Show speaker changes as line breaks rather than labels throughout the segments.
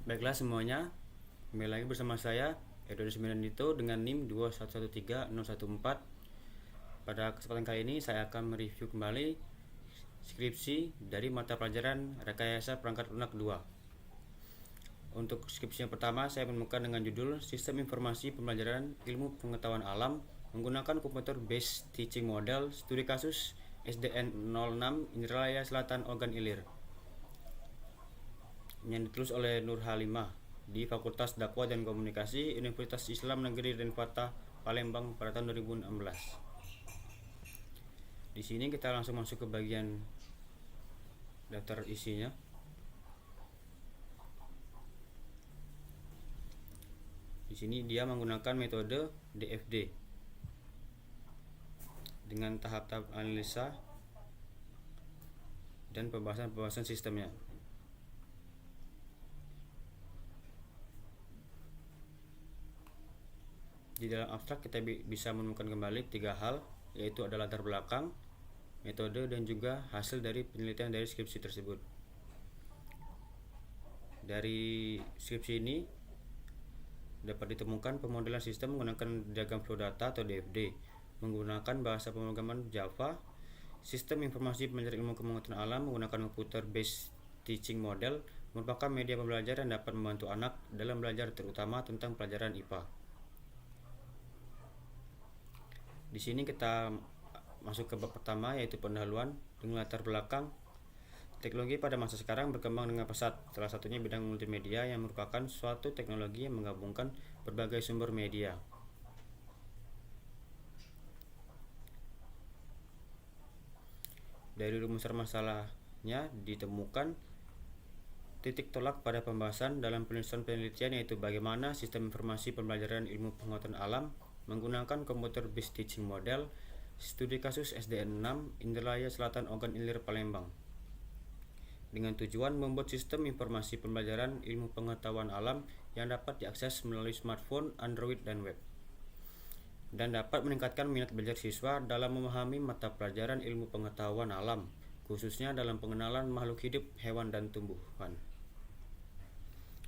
Baiklah semuanya, kembali lagi bersama saya Edward Suminandito dengan NIM 2113014. Pada kesempatan kali ini saya akan mereview kembali skripsi dari mata pelajaran Rekayasa Perangkat Lunak 2. Untuk skripsi yang pertama saya menemukan dengan judul Sistem Informasi Pembelajaran Ilmu Pengetahuan Alam menggunakan Computer Based Teaching Model Studi Kasus SDN 06 Indralaya Selatan Ogan Ilir, yang ditulis oleh Nur Halimah di Fakultas Dakwah dan Komunikasi Universitas Islam Negeri Denpasar Palembang pada tahun 2016. Di sini kita langsung masuk ke bagian daftar isinya. Di sini dia menggunakan metode DFD dengan tahap-tahap analisa dan pembahasan sistemnya. Di dalam abstrak kita bisa menemukan kembali 3 hal, yaitu ada latar belakang, metode, dan juga hasil dari penelitian dari skripsi tersebut. Dari skripsi ini dapat ditemukan pemodelan sistem menggunakan diagram flow data atau DFD, menggunakan bahasa pemrograman Java, sistem informasi pembelajaran ilmu pengetahuan alam menggunakan computer based teaching model merupakan media pembelajaran yang dapat membantu anak dalam belajar, terutama tentang pelajaran IPA. Di sini kita masuk ke bab pertama, yaitu pendahuluan dengan latar belakang. Teknologi pada masa sekarang berkembang dengan pesat, salah satunya bidang multimedia yang merupakan suatu teknologi yang menggabungkan berbagai sumber media. Dari rumusan masalahnya ditemukan titik tolak pada pembahasan dalam penelitian, yaitu bagaimana sistem informasi pembelajaran ilmu pengetahuan alam menggunakan Computer Based Teaching Model Studi Kasus SDN 6 Indralaya Selatan Ogan Ilir Palembang, dengan tujuan membuat sistem informasi pembelajaran ilmu pengetahuan alam yang dapat diakses melalui smartphone, Android, dan web, dan dapat meningkatkan minat belajar siswa dalam memahami mata pelajaran ilmu pengetahuan alam, khususnya dalam pengenalan makhluk hidup, hewan, dan tumbuhan.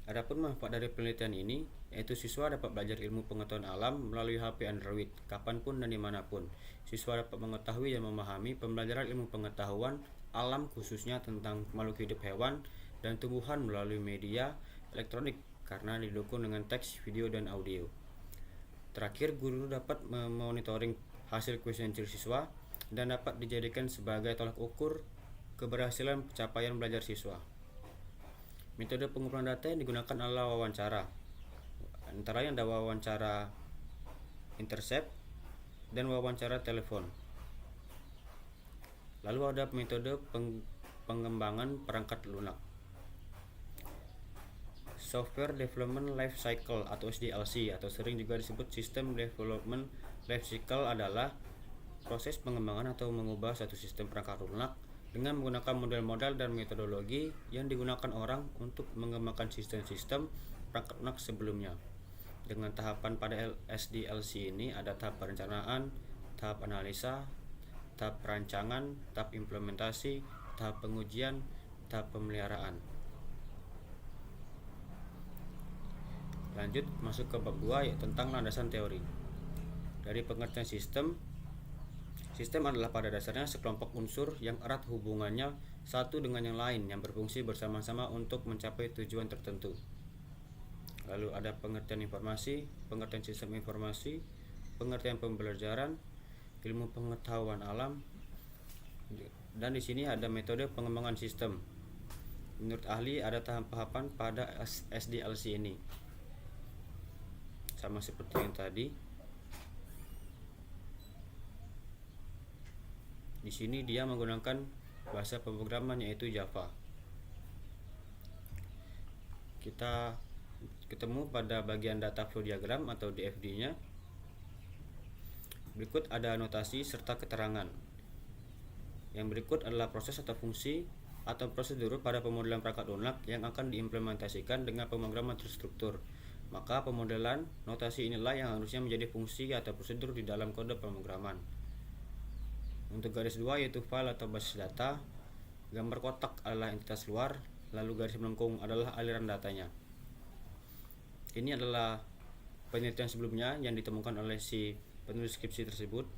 Adapun manfaat dari penelitian ini, yaitu siswa dapat belajar ilmu pengetahuan alam melalui HP Android, kapanpun dan dimanapun. Siswa dapat mengetahui dan memahami pembelajaran ilmu pengetahuan alam khususnya tentang makhluk hidup, hewan, dan tumbuhan melalui media elektronik karena didukung dengan teks, video, dan audio. Terakhir, guru dapat memonitoring hasil kuesioner siswa dan dapat dijadikan sebagai tolak ukur keberhasilan pencapaian belajar siswa. Metode pengumpulan data yang digunakan adalah wawancara. Antara yang ada wawancara intercept dan wawancara telepon. Lalu ada metode pengembangan perangkat lunak. Software Development Life Cycle atau SDLC, atau sering juga disebut System Development Life Cycle, adalah proses pengembangan atau mengubah satu sistem perangkat lunak dengan menggunakan model-model dan metodologi yang digunakan orang untuk mengembangkan sistem-sistem perangkat lunak sebelumnya. Dengan tahapan pada SDLC ini ada tahap perencanaan, tahap analisa, tahap perancangan, tahap implementasi, tahap pengujian, tahap pemeliharaan. Lanjut masuk ke bab 2, yaitu tentang landasan teori. Dari pengertian sistem adalah pada dasarnya sekelompok unsur yang erat hubungannya satu dengan yang lain yang berfungsi bersama-sama untuk mencapai tujuan tertentu. Lalu ada pengertian informasi, pengertian sistem informasi, pengertian pembelajaran, ilmu pengetahuan alam, dan di sini ada metode pengembangan sistem. Menurut ahli ada tahapan pada SDLC ini. Sama seperti yang tadi. Di sini dia menggunakan bahasa pemrograman yaitu Java. Kita ketemu pada bagian data flow diagram atau DFD-nya. Berikut ada anotasi serta keterangan. Yang berikut adalah proses atau fungsi atau prosedur pada pemodelan perangkat lunak yang akan diimplementasikan dengan pemrograman terstruktur. Maka pemodelan notasi inilah yang harusnya menjadi fungsi atau prosedur di dalam kode pemrograman. Untuk garis 2 yaitu file atau basis data, gambar kotak adalah entitas luar, lalu garis melengkung adalah aliran datanya. Ini adalah penelitian sebelumnya yang ditemukan oleh si penulis skripsi tersebut.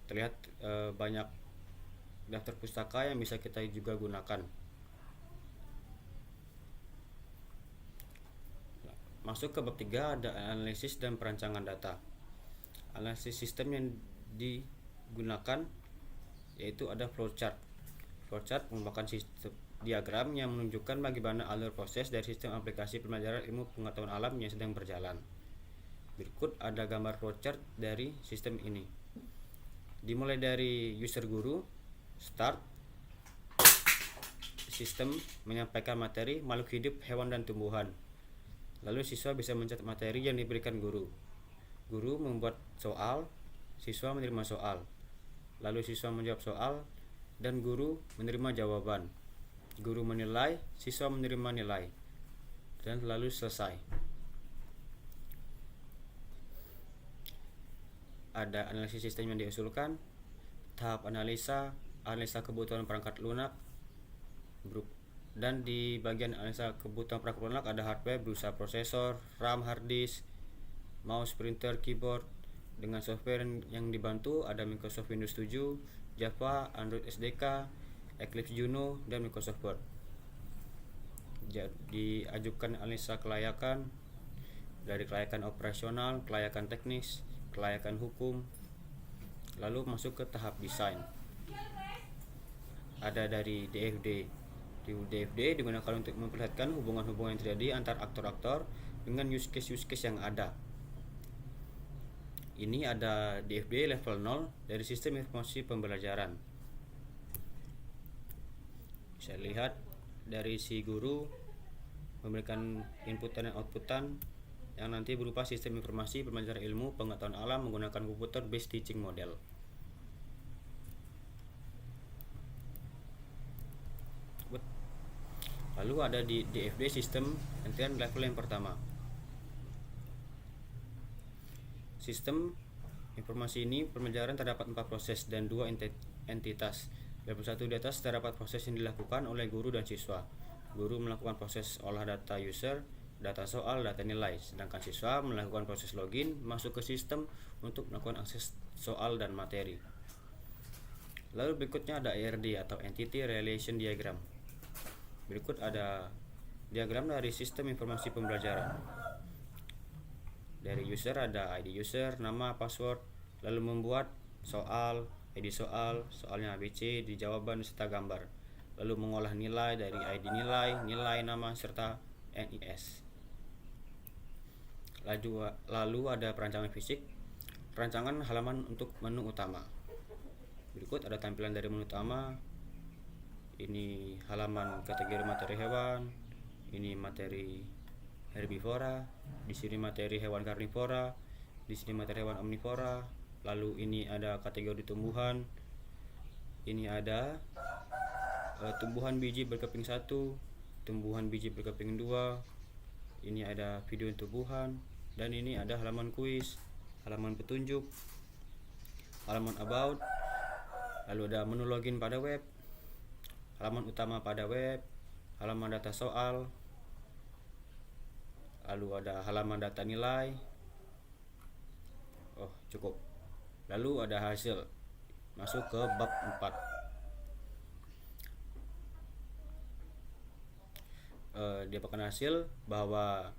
Terlihat banyak daftar pustaka yang bisa kita juga gunakan. Masuk ke bab 3, ada analisis dan perancangan data. Analisis sistem yang digunakan yaitu ada flowchart. Flowchart merupakan sistem diagram yang menunjukkan bagaimana alur proses dari sistem aplikasi pembelajaran ilmu pengetahuan alam yang sedang berjalan. Berikut ada gambar flowchart dari sistem ini. Dimulai dari user guru, start, sistem menyampaikan materi makhluk hidup, hewan dan tumbuhan. Lalu siswa bisa mencatat materi yang diberikan guru. Guru membuat soal, siswa menerima soal. Lalu siswa menjawab soal dan guru menerima jawaban. Guru menilai, siswa menerima nilai. Dan lalu selesai. Ada analisis sistem yang diusulkan, tahap analisa kebutuhan perangkat lunak, dan di bagian analisa kebutuhan perangkat lunak ada hardware berupa prosesor, RAM, hard disk, mouse, printer, keyboard. Dengan software yang dibantu ada Microsoft Windows 7, Java, Android SDK, Eclipse Juno, dan Microsoft Word. Diajukan analisa kelayakan dari kelayakan operasional, kelayakan teknis, kelayakan hukum, lalu masuk ke tahap desain. Ada dari DFD. Di DFD digunakan untuk memperlihatkan hubungan-hubungan yang terjadi antar aktor-aktor dengan use case yang ada. Ini ada DFD level 0 dari sistem informasi pembelajaran. Bisa lihat dari si guru memberikan inputan dan outputan yang nanti berupa sistem informasi pembelajaran ilmu pengetahuan alam menggunakan komputer based teaching model. Lalu ada di DFD sistem entitas level yang pertama. Sistem informasi ini pembelajaran terdapat 4 proses dan 2 entitas. Level 1 di atas terdapat proses yang dilakukan oleh guru dan siswa. Guru melakukan proses olah data user, data soal, data nilai, sedangkan siswa melakukan proses login masuk ke sistem untuk melakukan akses soal dan materi. Lalu berikutnya ada ERD atau Entity Relation Diagram. Berikut ada diagram dari sistem informasi pembelajaran. Dari user ada ID user, nama, password, lalu membuat soal, ID soal, soalnya ABC, di jawaban serta gambar. Lalu mengolah nilai dari ID nilai, nama serta NIS. Lalu ada perancangan fisik, perancangan halaman untuk menu utama. Berikut ada tampilan dari menu utama. Ini halaman kategori materi hewan, ini materi herbivora, di sini materi hewan karnivora, di sini materi hewan omnivora. Lalu ini ada kategori tumbuhan. Ini ada tumbuhan biji berkeping 1, tumbuhan biji berkeping 2. Ini ada video tumbuhan dan ini ada halaman kuis, halaman petunjuk, halaman about. Lalu ada menu login pada web, halaman utama pada web, halaman data soal, lalu ada halaman data nilai. Cukup. Lalu ada hasil. Masuk ke bab 4. Dapatkan hasil bahwa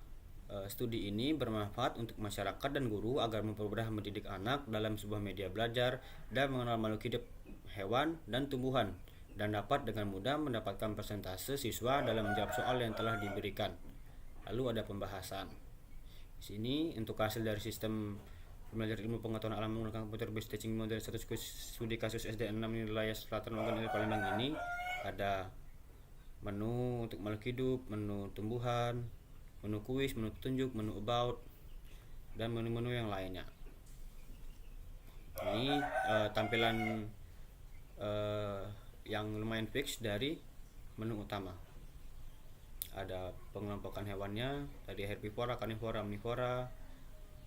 studi ini bermanfaat untuk masyarakat dan guru agar mempermudah mendidik anak dalam sebuah media belajar dan mengenal makhluk hidup, hewan dan tumbuhan, dan dapat dengan mudah mendapatkan persentase siswa dalam menjawab soal yang telah diberikan. Lalu ada pembahasan. Di sini untuk hasil dari sistem pembelajaran ilmu pengetahuan alam menggunakan komputer based teaching model status studi kasus SD6 wilayah Selatan Logan Palembang ini ada menu untuk makhluk hidup, menu tumbuhan, menu kuis, menu petunjuk, menu about, dan menu-menu yang lainnya. Ini tampilan yang lumayan fix dari menu utama. Ada pengelompokan hewannya, tadi herbivora, karnivora, omnivora.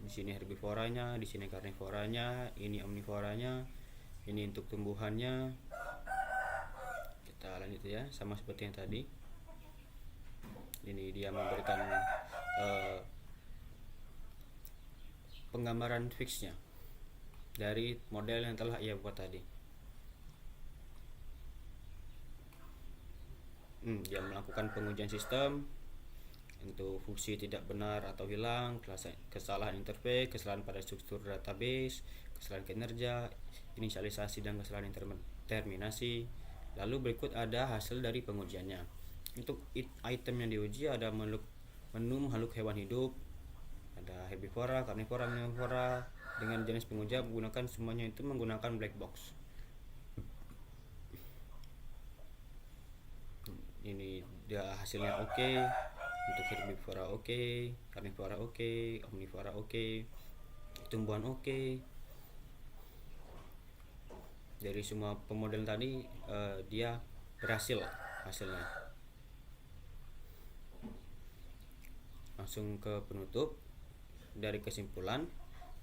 Di sini herbivoranya, di sini karnivoranya, ini omnivoranya, ini untuk tumbuhannya. Kita lanjut ya, sama seperti yang tadi. Ini dia memberikan penggambaran fixnya dari model yang telah ia buat tadi. Dia melakukan pengujian sistem untuk fungsi tidak benar atau hilang, kesalahan interface, kesalahan pada struktur database, kesalahan kinerja, inisialisasi dan kesalahan terminasi. Lalu berikut ada hasil dari pengujiannya. Untuk item yang diuji ada menu makhluk hewan hidup, ada herbivora, karnivora, omnivora. Dengan jenis penguji menggunakan semuanya itu menggunakan black box. Ini dia hasilnya oke. Untuk herbivora oke, karnivora oke, omnivora oke, tumbuhan oke. Dari semua pemodel tadi dia berhasil hasilnya. Langsung ke penutup. Dari kesimpulan,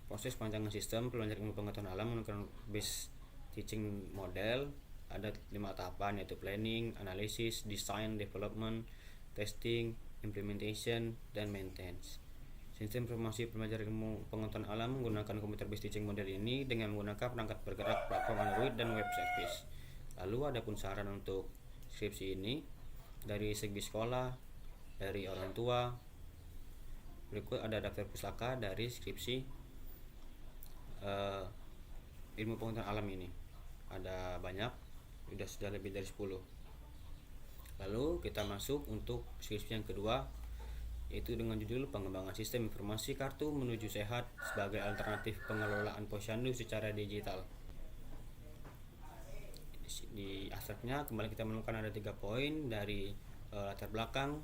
proses perancangan sistem pembelajaran ilmu pengetahuan alam menggunakan base teaching model ada 5 tahapan, yaitu planning, analisis, design, development, testing, implementation, dan maintenance. Sistem informasi pembelajaran ilmu pengetahuan alam menggunakan komputer based teaching model ini dengan menggunakan perangkat bergerak, platform Android, dan web service. Lalu ada pun saran untuk skripsi ini dari segi sekolah, dari orang tua. Berikut ada daftar pustaka dari skripsi ilmu pengetahuan alam ini. Ada banyak, sudah lebih dari 10. Lalu kita masuk untuk skripsi yang kedua, yaitu dengan judul pengembangan sistem informasi kartu menuju sehat sebagai alternatif pengelolaan posyandu secara digital. Di abstraknya kembali kita menemukan ada 3 poin dari latar belakang,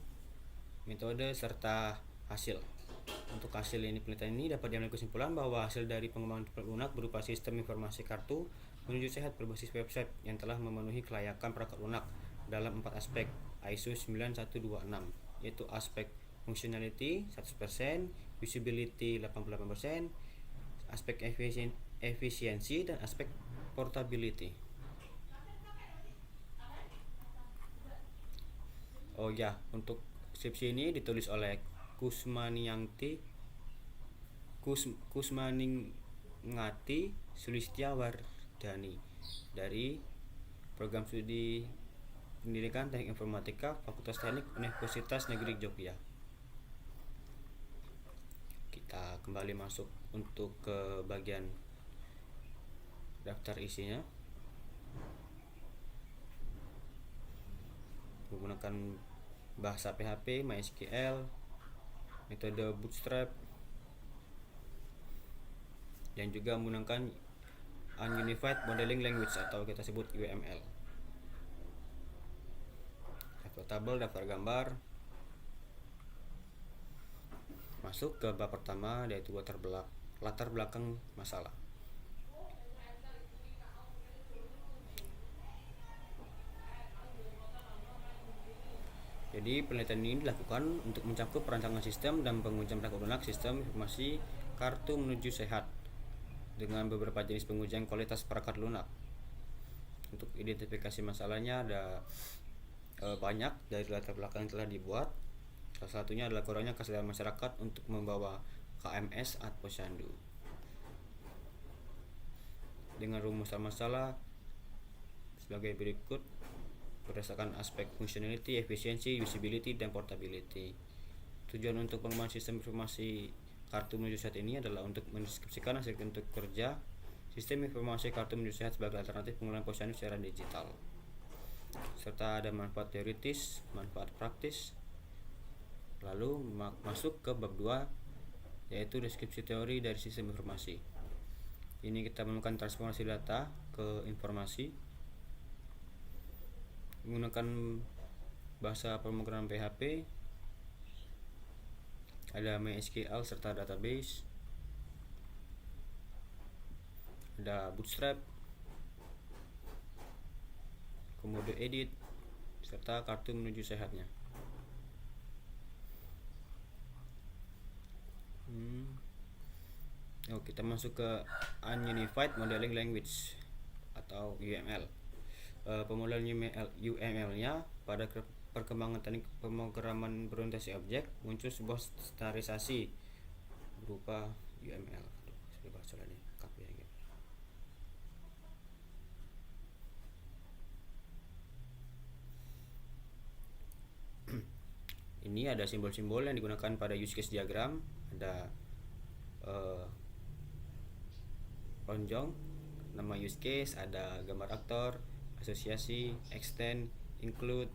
metode, serta hasil. Untuk hasil penelitian ini dapat diambil kesimpulan bahwa hasil dari pengembangan lunak berupa sistem informasi kartu menuju sehat berbasis website yang telah memenuhi kelayakan perangkat lunak dalam 4 aspek ISO 9126, yaitu aspek functionality 100%, usability 88%, aspek efisiensi, dan aspek portability. Oh ya, untuk skripsi ini ditulis oleh Kusmaningati Sulistiawardani dari Program Studi Pendidikan Teknik Informatika Fakultas Teknik Universitas Negeri Jogja. Kita kembali masuk untuk ke bagian daftar isinya. Menggunakan bahasa PHP, MySQL, metode Bootstrap, dan juga menggunakan Unified Modeling Language atau kita sebut UML. Daftar tabel, daftar gambar. Masuk ke bab pertama, yaitu latar belakang masalah. Jadi penelitian ini dilakukan untuk mencakup perancangan sistem dan pengujian perangkat lunak sistem informasi kartu menuju sehat dengan beberapa jenis pengujian kualitas perangkat lunak. Untuk identifikasi masalahnya ada banyak dari latar belakang yang telah dibuat. Salah satunya adalah kurangnya kesadaran masyarakat untuk membawa KMS atau posyandu. Dengan rumusan masalah sebagai berikut berdasarkan aspek functionality, efisiensi, usability, dan portability. Tujuan untuk pengembangan sistem informasi kartu menuju sehat ini adalah untuk mendeskripsikan hasil untuk kerja sistem informasi kartu menuju sehat sebagai alternatif pengelolaan posyandu secara digital, serta ada manfaat teoritis, manfaat praktis. Lalu masuk ke bab 2, yaitu deskripsi teori dari sistem informasi. Ini kita menemukan transformasi data ke informasi menggunakan bahasa pemrograman PHP, ada MySQL serta database, ada Bootstrap, Komodo Edit, serta kartu menuju sehatnya. Kita masuk ke Unified Modeling Language atau UML. Pemodel UML-nya pada perkembangan teknik pemrograman berorientasi objek, muncul sebuah standarisasi berupa UML. Ini ada simbol-simbol yang digunakan pada use case diagram. Ada lonjong, nama use case, ada gambar aktor, asosiasi, extend, include.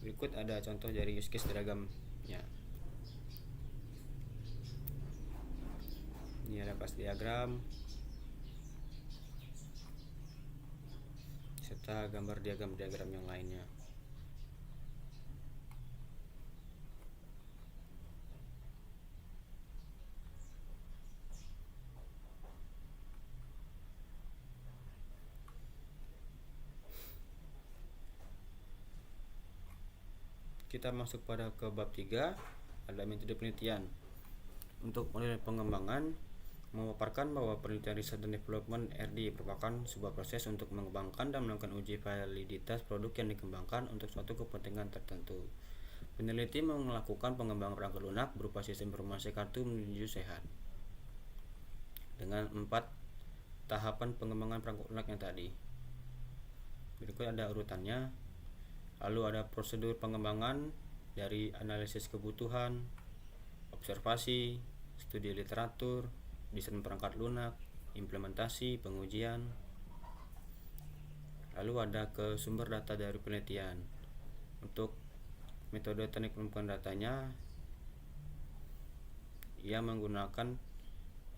Berikut ada contoh dari use case diagramnya. Ini ada kelas diagram serta gambar diagram-diagram yang lainnya. Kita masuk pada ke bab 3, ada metode penelitian. Untuk model pengembangan memaparkan bahwa penelitian riset dan development (R&D) merupakan sebuah proses untuk mengembangkan dan melakukan uji validitas produk yang dikembangkan untuk suatu kepentingan tertentu. Peneliti melakukan pengembangan perangkat lunak berupa sistem informasi kartu menuju sehat dengan 4 tahapan pengembangan perangkat lunak yang tadi. Berikut ada urutannya. Lalu ada prosedur pengembangan dari analisis kebutuhan, observasi, studi literatur, desain perangkat lunak, implementasi, pengujian. Lalu ada ke sumber data dari penelitian. Untuk metode teknik pengumpulkan datanya, ia menggunakan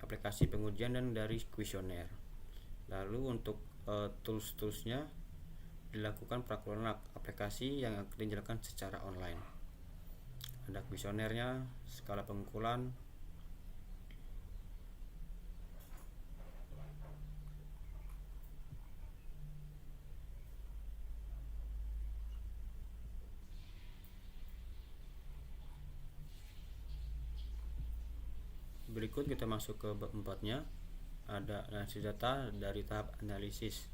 aplikasi pengujian dan dari kuesioner. Lalu untuk tools-toolsnya dilakukan perangkat lunak aplikasi yang akan dijalankan secara online. Ada kuesionernya, skala pengumpulan, berikut kita masuk ke bab 4-nya. Ada analisis data dari tahap analisis,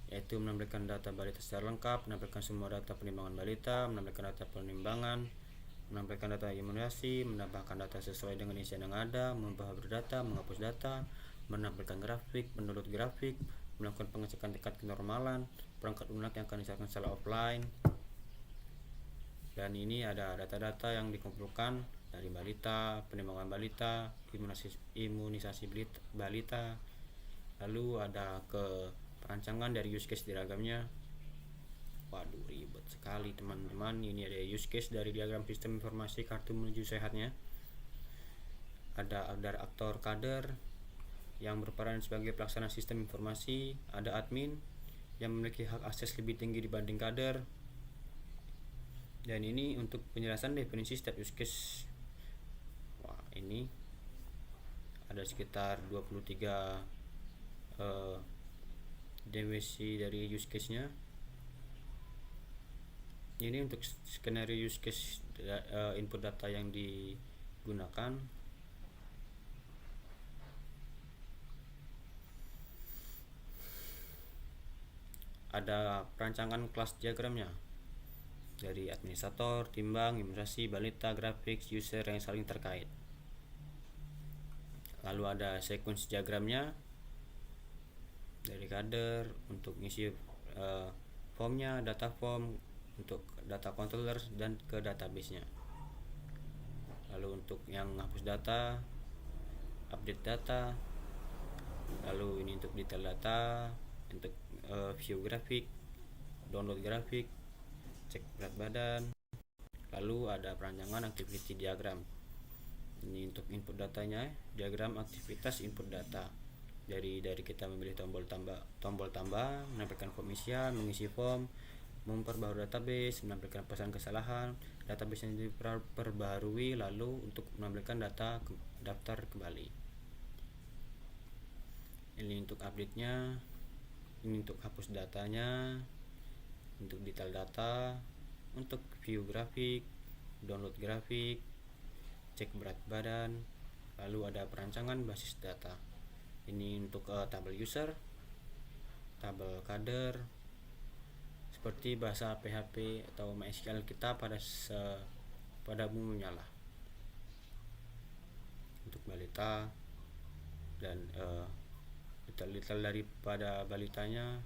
yaitu menampilkan data balita secara lengkap, menampilkan semua data penimbangan balita, menampilkan data penimbangan, menampilkan data imunisasi, menambahkan data sesuai dengan isian yang ada, mengubah data, menghapus data, menampilkan grafik, mendownload grafik, melakukan pengecekan tingkat kenormalan, perangkat lunak yang akan diserahkan secara offline. Dan ini ada data-data yang dikumpulkan dari balita, penimbangan balita, imunisasi balita. Lalu ada ke perancangan dari use case diagramnya. Waduh, ribet sekali teman-teman. Ini ada use case dari diagram sistem informasi kartu menuju sehatnya. Ada aktor kader yang berperan sebagai pelaksana sistem informasi. Ada admin yang memiliki hak akses lebih tinggi dibanding kader. Dan ini untuk penjelasan definisi setiap use case. Wah, ini ada sekitar 23 definisi dari use case-nya. Ini untuk skenario use case input data yang digunakan. Ada perancangan kelas diagramnya dari administrator, timbang, imunisasi, balita, grafik, user yang saling terkait. Lalu ada sequence diagramnya dari kader untuk ngisi formnya, data form untuk data controller dan ke database-nya. Lalu untuk yang hapus data, update data. Lalu ini untuk detail data, untuk view grafik, download grafik, cek berat badan. Lalu ada perancangan activity diagram. Ini untuk input datanya, diagram aktivitas input data. Dari kita memilih tombol tambah, menampilkan form isian, mengisi form, memperbarui database, menampilkan pesan kesalahan, database yang diperbarui, lalu untuk menampilkan data daftar kembali. Ini untuk update-nya, ini untuk hapus datanya, untuk detail data, untuk view grafik, download grafik, cek berat badan. Lalu ada perancangan basis data. Ini untuk tabel user, tabel kader, seperti bahasa PHP atau MySQL kita pada umumnya lah. Untuk balita dan detail-detail daripada balitanya,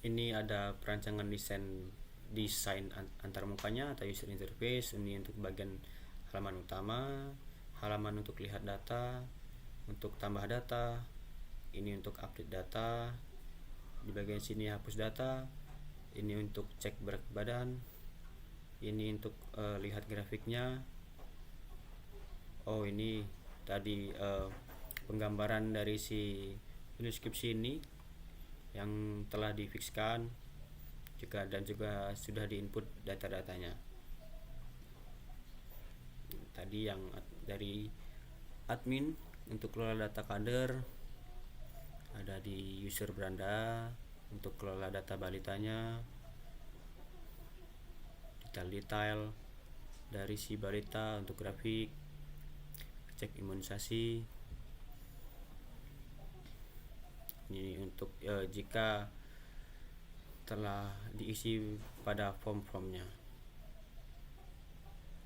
ini ada perancangan desain antarmukanya atau user interface. Ini untuk bagian halaman utama, halaman untuk lihat data, untuk tambah data, ini untuk update data, di bagian sini hapus data, ini untuk cek berat badan, ini untuk lihat grafiknya. Oh, ini tadi penggambaran dari si deskripsi ini yang telah difikskan dan juga sudah diinput data-datanya. Tadi yang dari admin untuk kelola data kader, ada di user beranda untuk kelola data balitanya, detail-detail dari si balita untuk grafik, cek imunisasi. Ini untuk jika telah diisi pada form-formnya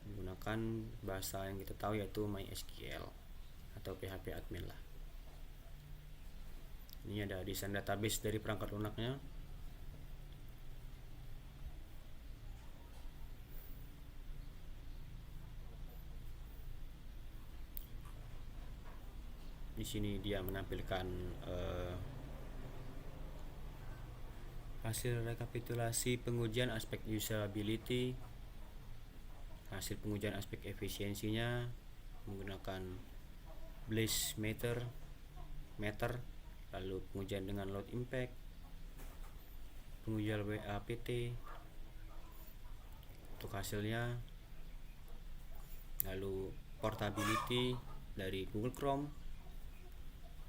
menggunakan bahasa yang kita tahu yaitu MySQL atau PHP admin lah. Ini ada desain database dari perangkat lunaknya. Di sini dia menampilkan hasil rekapitulasi pengujian aspek usability, hasil pengujian aspek efisiensinya menggunakan Blaze meter, lalu pengujian dengan load impact, pengujian WAPT untuk hasilnya, lalu portability dari Google Chrome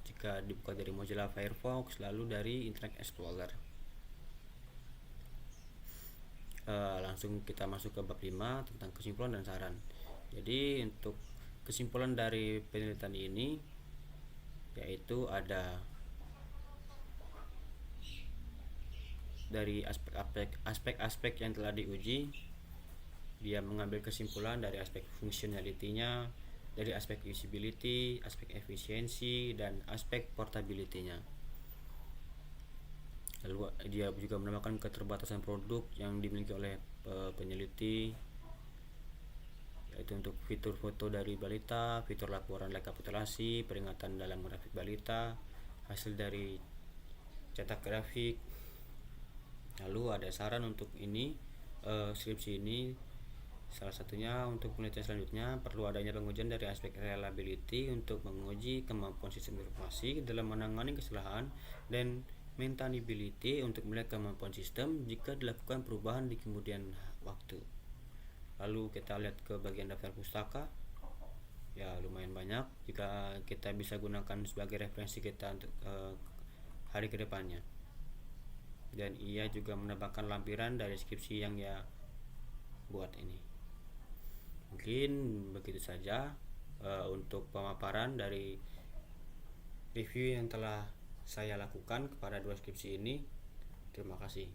jika dibuka dari Mozilla Firefox, lalu dari Internet Explorer. Langsung kita masuk ke bab 5 tentang kesimpulan dan saran. Jadi untuk kesimpulan dari penelitian ini yaitu ada dari aspek-aspek yang telah diuji, dia mengambil kesimpulan dari aspek fungsionalitinya, dari aspek usability, aspek efisiensi, dan aspek portability-nya. Lalu dia juga menambahkan keterbatasan produk yang dimiliki oleh peneliti, yaitu untuk fitur foto dari balita, fitur laporan rekapitulasi, peringatan dalam grafik balita, hasil dari cetak grafik. Lalu ada saran untuk ini skripsi ini, salah satunya untuk penelitian selanjutnya perlu adanya pengujian dari aspek reliability untuk menguji kemampuan sistem informasi dalam menangani kesalahan, dan maintainability untuk melihat kemampuan sistem jika dilakukan perubahan di kemudian waktu. Lalu kita lihat ke bagian daftar pustaka, ya lumayan banyak jika kita bisa gunakan sebagai referensi kita untuk hari kedepannya. Dan ia juga menambahkan lampiran dari skripsi yang ia buat ini. Mungkin begitu saja untuk pemaparan dari review yang telah saya lakukan kepada dua skripsi ini. Terima kasih.